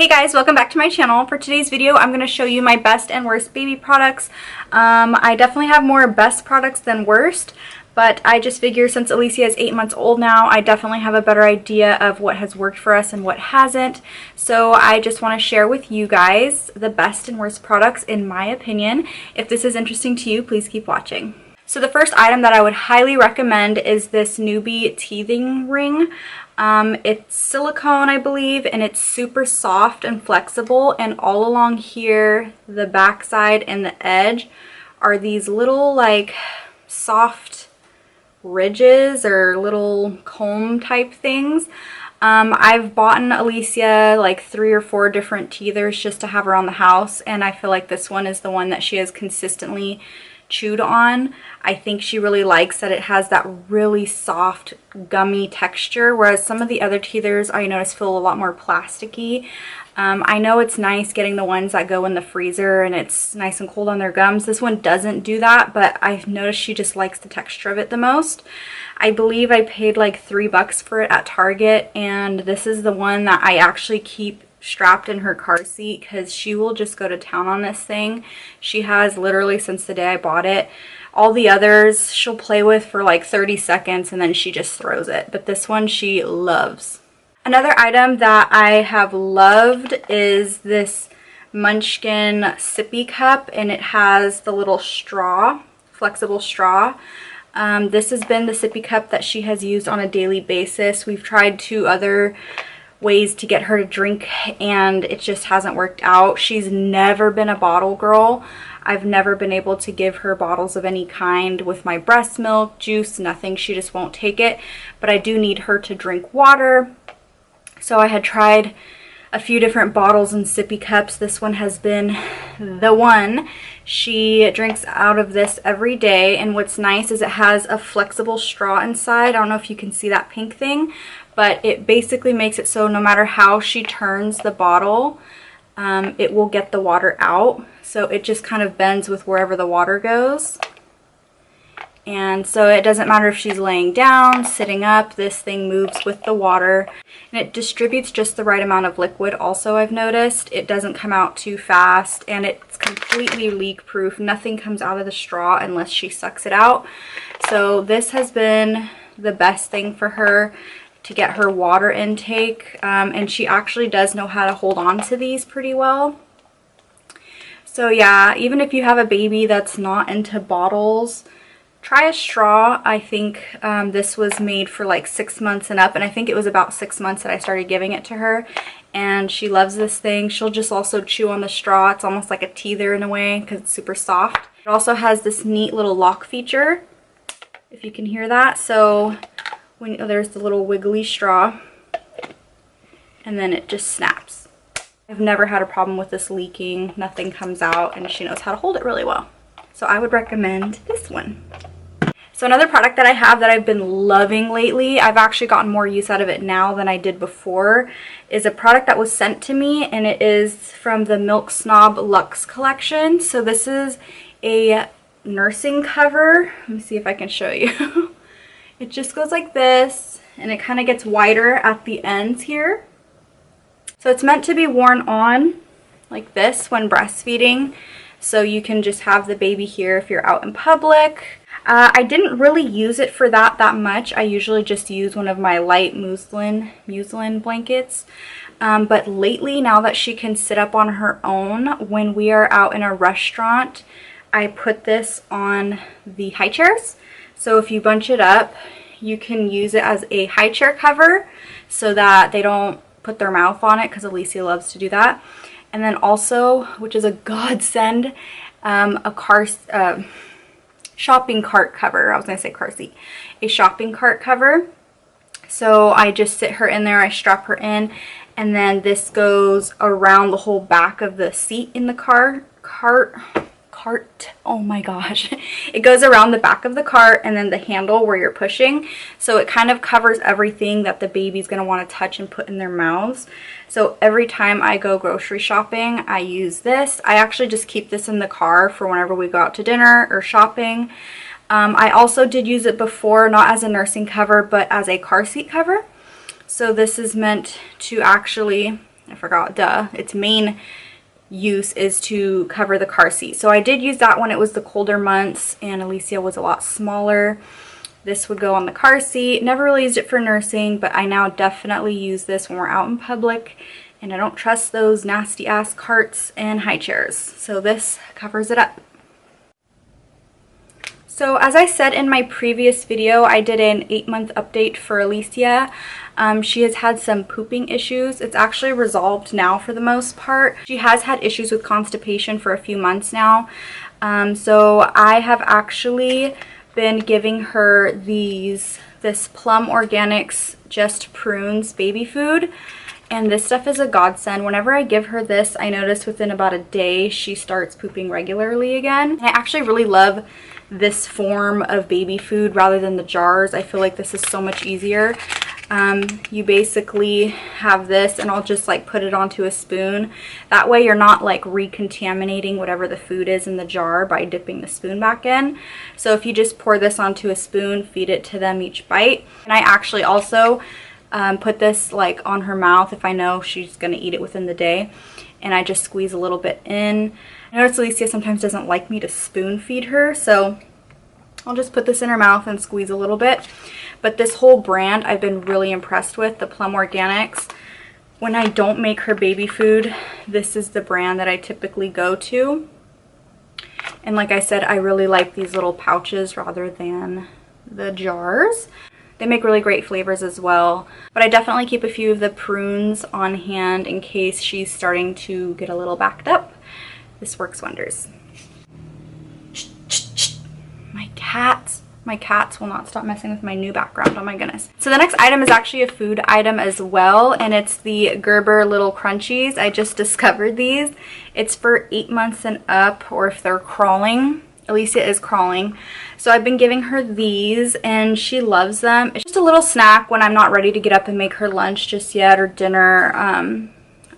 Hey guys, welcome back to my channel. For today's video, I'm going to show you my best and worst baby products. I definitely have more best products than worst, but I just figure since Alicia is 8 months old now, I definitely have a better idea of what has worked for us and what hasn't. So I just want to share with you guys the best and worst products in my opinion. If this is interesting to you, please keep watching. So the first item that I would highly recommend is this Newbie teething ring. It's silicone, I believe, and it's super soft and flexible, and all along here, the back side and the edge are these little like soft ridges or little comb type things. I've bought Alicia like 3 or 4 different teethers just to have around the house, and I feel like this one is the one that she has consistently chewed on. I think she really likes that it has that really soft gummy texture, whereas some of the other teethers I notice feel a lot more plasticky. I know it's nice getting the ones that go in the freezer and it's nice and cold on their gums. This one doesn't do that, but I've noticed she just likes the texture of it the most. I believe I paid like $3 for it at Target, and this is the one that I actually keep strapped in her car seat because she will just go to town on this thing. She has literally since the day I bought it. All the others she'll play with for like 30 seconds and then she just throws it, but this one she loves. Another item that I have loved is this Munchkin sippy cup, and it has the little straw, flexible straw. This has been the sippy cup that she has used on a daily basis. We've tried 2 other ways to get her to drink and it just hasn't worked out. She's never been a bottle girl. I've never been able to give her bottles of any kind with my breast milk, juice, nothing. She just won't take it. But I do need her to drink water. So I had tried a few different bottles and sippy cups. This one has been the one. She drinks out of this every day, and what's nice is it has a flexible straw inside. I don't know if you can see that pink thing, but it basically makes it so no matter how she turns the bottle, it will get the water out. So it just kind of bends with wherever the water goes. And so it doesn't matter if she's laying down, sitting up, this thing moves with the water. And it distributes just the right amount of liquid also, I've noticed. It doesn't come out too fast, and it's completely leak proof. Nothing comes out of the straw unless she sucks it out. So this has been the best thing for her to get her water intake. And she actually does know how to hold on to these pretty well. So yeah, even if you have a baby that's not into bottles, try a straw. I think this was made for like 6 months and up, and I think it was about 6 months that I started giving it to her, and she loves this thing. She'll just also chew on the straw. It's almost like a teether in a way because it's super soft. It also has this neat little lock feature, if you can hear that. So when there's the little wiggly straw, and then it just snaps. I've never had a problem with this leaking. Nothing comes out, and she knows how to hold it really well. So I would recommend this one. So another product that I have that I've been loving lately, I've actually gotten more use out of it now than I did before, is a product that was sent to me, and it is from the Milk Snob Luxe collection. So this is a nursing cover. Let me see if I can show you. It just goes like this, and it kind of gets wider at the ends here. So it's meant to be worn on like this when breastfeeding. So you can just have the baby here if you're out in public. I didn't really use it for that much. I usually just use one of my light muslin blankets. But lately, now that she can sit up on her own, when we are out in a restaurant, I put this on the high chairs. So if you bunch it up, you can use it as a high chair cover so that they don't put their mouth on it, because Alicia loves to do that. And then also, which is a godsend, a shopping cart cover. I was going to say car seat. A shopping cart cover. So I just sit her in there, I strap her in, and then this goes around the whole back of the seat in the cart. Oh my gosh. It goes around the back of the cart and then the handle where you're pushing. So it kind of covers everything that the baby's going to want to touch and put in their mouths. So every time I go grocery shopping, I use this. I actually just keep this in the car for whenever we go out to dinner or shopping. I also did use it before, not as a nursing cover, but as a car seat cover. So this is meant to actually I forgot, duh, its main use is to cover the car seat. So I did use that when it was the colder months and Alicia was a lot smaller. This would go on the car seat. Never really used it for nursing, but I now definitely use this when we're out in public and I don't trust those nasty ass carts and high chairs. So this covers it up. So as I said in my previous video, I did an 8-month update for Alicia. She has had some pooping issues. It's actually resolved now for the most part. She has had issues with constipation for a few months now. So I have actually been giving her this Plum Organics Just Prunes baby food. And this stuff is a godsend. Whenever I give her this, I notice within about a day she starts pooping regularly again. And I actually really love this form of baby food rather than the jars. I feel like this is so much easier. You basically have this and I'll just like put it onto a spoon. That way you're not like recontaminating whatever the food is in the jar by dipping the spoon back in. So if you just pour this onto a spoon, feed it to them each bite. And I actually also put this like on her mouth if I know she's gonna eat it within the day. And I just squeeze a little bit in. I notice Alicia sometimes doesn't like me to spoon feed her, so I'll just put this in her mouth and squeeze a little bit. But this whole brand I've been really impressed with, the Plum Organics. When I don't make her baby food, this is the brand that I typically go to. And like I said, I really like these little pouches rather than the jars. They make really great flavors as well. But I definitely keep a few of the prunes on hand in case she's starting to get a little backed up. This works wonders. My cats will not stop messing with my new background. Oh my goodness. So the next item is actually a food item as well, and it's the Gerber Little Crunchies. I just discovered these. It's for 8 months and up, or if they're crawling. Alicia is crawling. So I've been giving her these and she loves them. It's just a little snack when I'm not ready to get up and make her lunch just yet or dinner.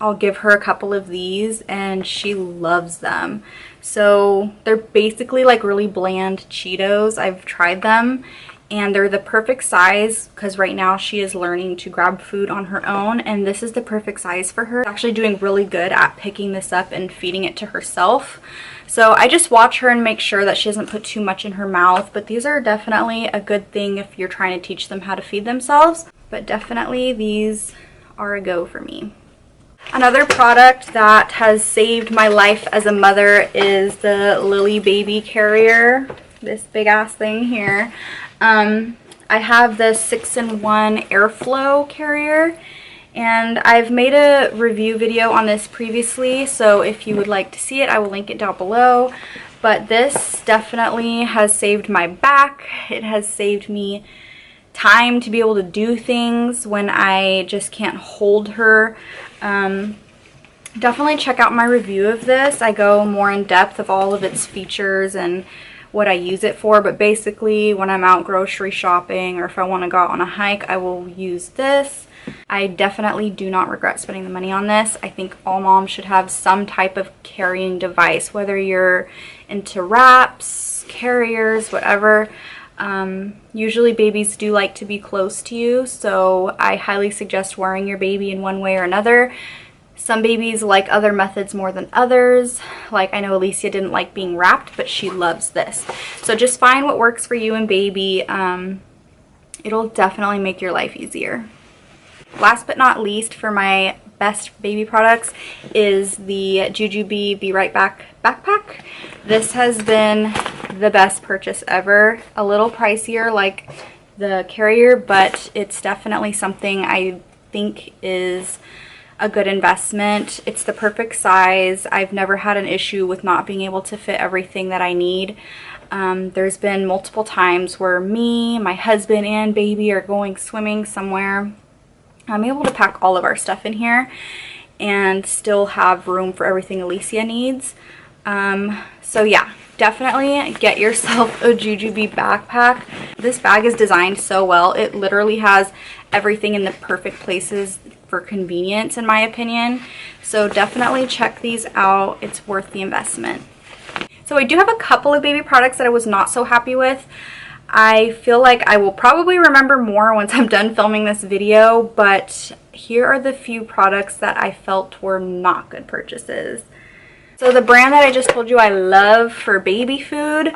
I'll give her a couple of these and she loves them. So they're basically like really bland Cheetos. I've tried them and they're the perfect size because right now she is learning to grab food on her own, and this is the perfect size for her. She's actually doing really good at picking this up and feeding it to herself. So I just watch her and make sure that she doesn't put too much in her mouth, but these are definitely a good thing if you're trying to teach them how to feed themselves. But definitely these are a go for me. Another product that has saved my life as a mother is the Lille baby carrier, this big ass thing here. I have the 6-in-1 airflow carrier, and I've made a review video on this previously, so if you would like to see it, I will link it down below. But this definitely has saved my back. It has saved me time to be able to do things when I just can't hold her. Definitely check out my review of this. I go more in depth of all of its features and what I use it for, but basically when I'm out grocery shopping or if I want to go out on a hike, I will use this. I definitely do not regret spending the money on this. I think all moms should have some type of carrying device, whether you're into wraps, carriers, whatever. Usually babies do like to be close to you, so I highly suggest wearing your baby in one way or another. Some babies like other methods more than others. Like I know Alicia didn't like being wrapped, but she loves this. So just find what works for you and baby. It'll definitely make your life easier. Last but not least, for my best baby products is the Jujube Be Right Back backpack. This has been the best purchase ever. A little pricier like the carrier, but it's definitely something I think is a good investment. It's the perfect size. I've never had an issue with not being able to fit everything that I need. There's been multiple times where me, my husband, and baby are going swimming somewhere. I'm able to pack all of our stuff in here and still have room for everything Alicia needs. So yeah, definitely get yourself a Jujube backpack. This bag is designed so well. It literally has everything in the perfect places for convenience, in my opinion. So definitely check these out. It's worth the investment. So I do have a couple of baby products that I was not so happy with. I feel like I will probably remember more once I'm done filming this video, but here are the few products that I felt were not good purchases. So the brand that I just told you I love for baby food,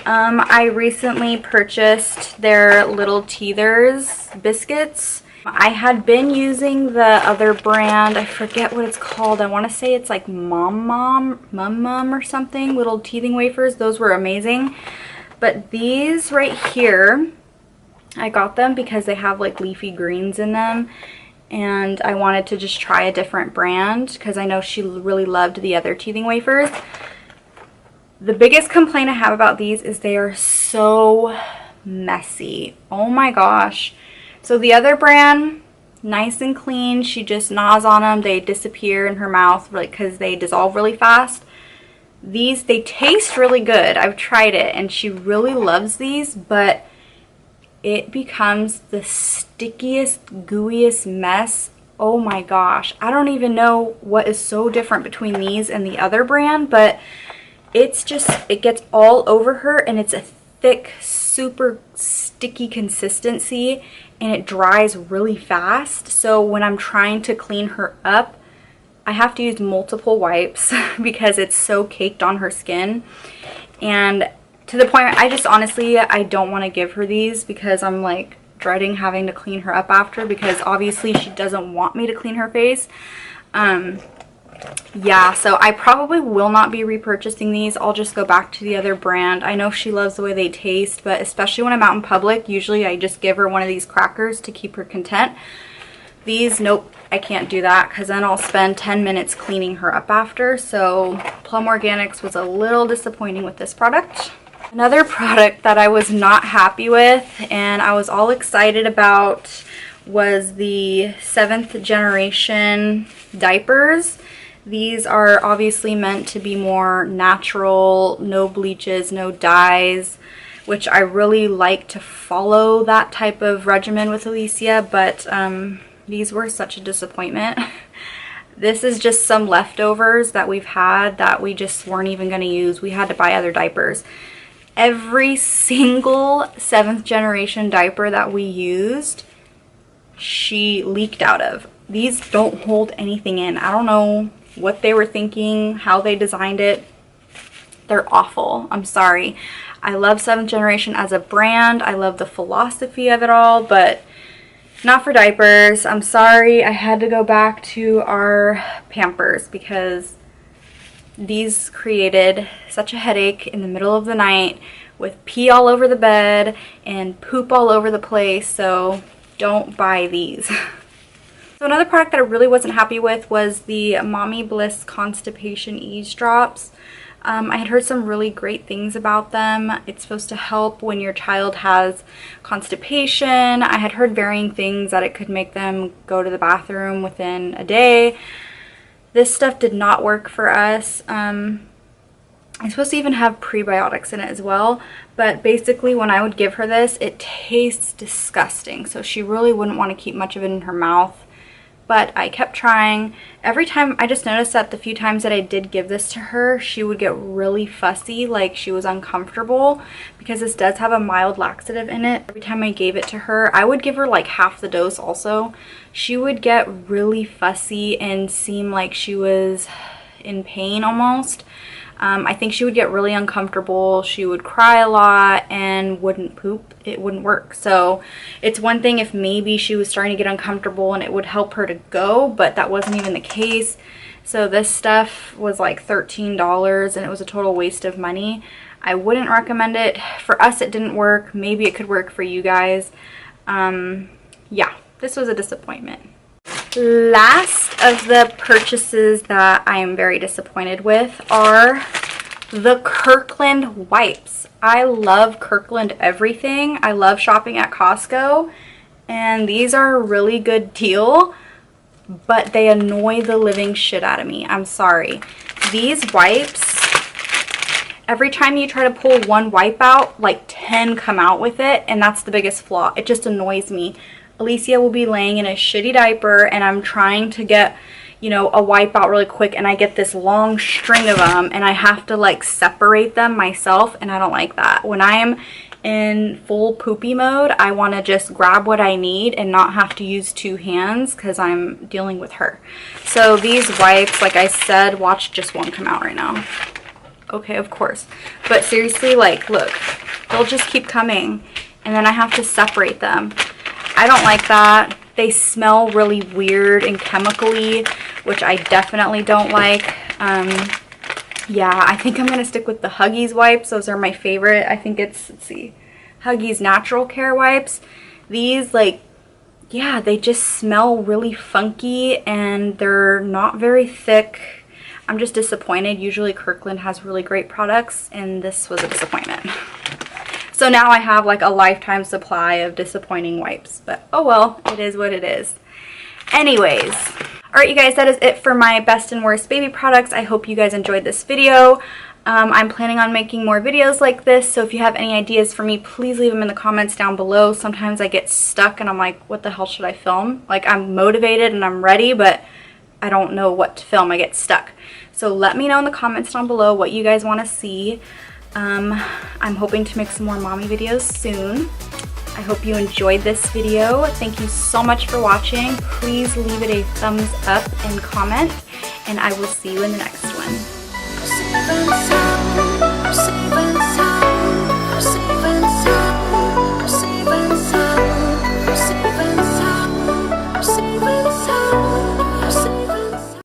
I recently purchased their Little Teethers biscuits. I had been using the other brand, I forget what it's called. I want to say it's like Mum or something, little teething wafers. Those were amazing. But these right here, I got them because they have like leafy greens in them. And I wanted to just try a different brand because I know she really loved the other teething wafers. The biggest complaint I have about these is they are so messy. Oh my gosh. So the other brand, nice and clean. She just gnaws on them. They disappear in her mouth because they dissolve really fast. These, they taste really good. I've tried it and she really loves these, but it becomes the stickiest, gooeyest mess. Oh my gosh. I don't even know what is so different between these and the other brand, but it's just, it gets all over her and it's a thick, super sticky consistency and it dries really fast. So when I'm trying to clean her up, I have to use multiple wipes because it's so caked on her skin. And to the point where I just honestly, I don't want to give her these because I'm like dreading having to clean her up after, because obviously she doesn't want me to clean her face. Yeah, so I probably will not be repurchasing these. I'll just go back to the other brand. I know she loves the way they taste, but especially when I'm out in public, usually I just give her one of these crackers to keep her content. These, nope, I can't do that because then I'll spend 10 minutes cleaning her up after. So Plum Organics was a little disappointing with this product. Another product that I was not happy with and I was all excited about was the 7th generation diapers. These are obviously meant to be more natural, no bleaches, no dyes, which I really like to follow that type of regimen with Alicia, but these were such a disappointment. This is just some leftovers that we've had that we just weren't even going to use. We had to buy other diapers. Every single 7th generation diaper that we used, she leaked out of. These don't hold anything in. I don't know what they were thinking, how they designed it. They're awful. I'm sorry. I love 7th generation as a brand. I love the philosophy of it all, but not for diapers. I'm sorry. I had to go back to our Pampers because these created such a headache in the middle of the night with pee all over the bed and poop all over the place, so don't buy these. So another product that I really wasn't happy with was the Mommy Bliss Constipation Ease Drops. I had heard some really great things about them. It's supposed to help when your child has constipation. I had heard varying things, that it could make them go to the bathroom within a day. This stuff did not work for us. It's supposed to even have prebiotics in it as well, but basically when I would give her this, it tastes disgusting, so she really wouldn't want to keep much of it in her mouth. But I kept trying. Every time, I just noticed that the few times that I did give this to her, she would get really fussy, like she was uncomfortable, because this does have a mild laxative in it. Every time I gave it to her, I would give her like half the dose also. She would get really fussy and seem like she was in pain almost. I think she would get really uncomfortable. She would cry a lot and wouldn't poop. It wouldn't work. So it's one thing if maybe she was starting to get uncomfortable and it would help her to go, but that wasn't even the case. So this stuff was like $13 and it was a total waste of money. I wouldn't recommend it. For us, it didn't work. Maybe it could work for you guys. Yeah, this was a disappointment. Last of the purchases that I am very disappointed with are the Kirkland Wipes. I love Kirkland everything. I love shopping at Costco, and these are a really good deal, but they annoy the living shit out of me. I'm sorry. These wipes, every time you try to pull one wipe out, like 10 come out with it, and that's the biggest flaw. It just annoys me. Alicia will be laying in a shitty diaper and I'm trying to get, you know, a wipe out really quick and I get this long string of them and I have to like separate them myself, and I don't like that. When I am in full poopy mode, I want to just grab what I need and not have to use two hands because I'm dealing with her. So these wipes, like I said, watch just one come out right now. Okay, of course. But seriously, like, look, they'll just keep coming and then I have to separate them. I don't like that. They smell really weird and chemically, which I definitely don't like. Yeah, I think I'm going to stick with the Huggies wipes. Those are my favorite. I think it's, let's see, Huggies Natural Care wipes. These, like, yeah, they just smell really funky and they're not very thick. I'm just disappointed. Usually Kirkland has really great products and this was a disappointment. So now I have like a lifetime supply of disappointing wipes, but oh well, it is what it is. Anyways, alright you guys, that is it for my best and worst baby products. I hope you guys enjoyed this video. I'm planning on making more videos like this, so if you have any ideas for me, please leave them in the comments down below. Sometimes I get stuck and I'm like, what the hell should I film? Like, I'm motivated and I'm ready, but I don't know what to film. I get stuck. So let me know in the comments down below what you guys want to see. I'm hoping to make some more mommy videos soon. I hope you enjoyed this video. Thank you so much for watching. Please leave it a thumbs up and comment, and I will see you in the next one.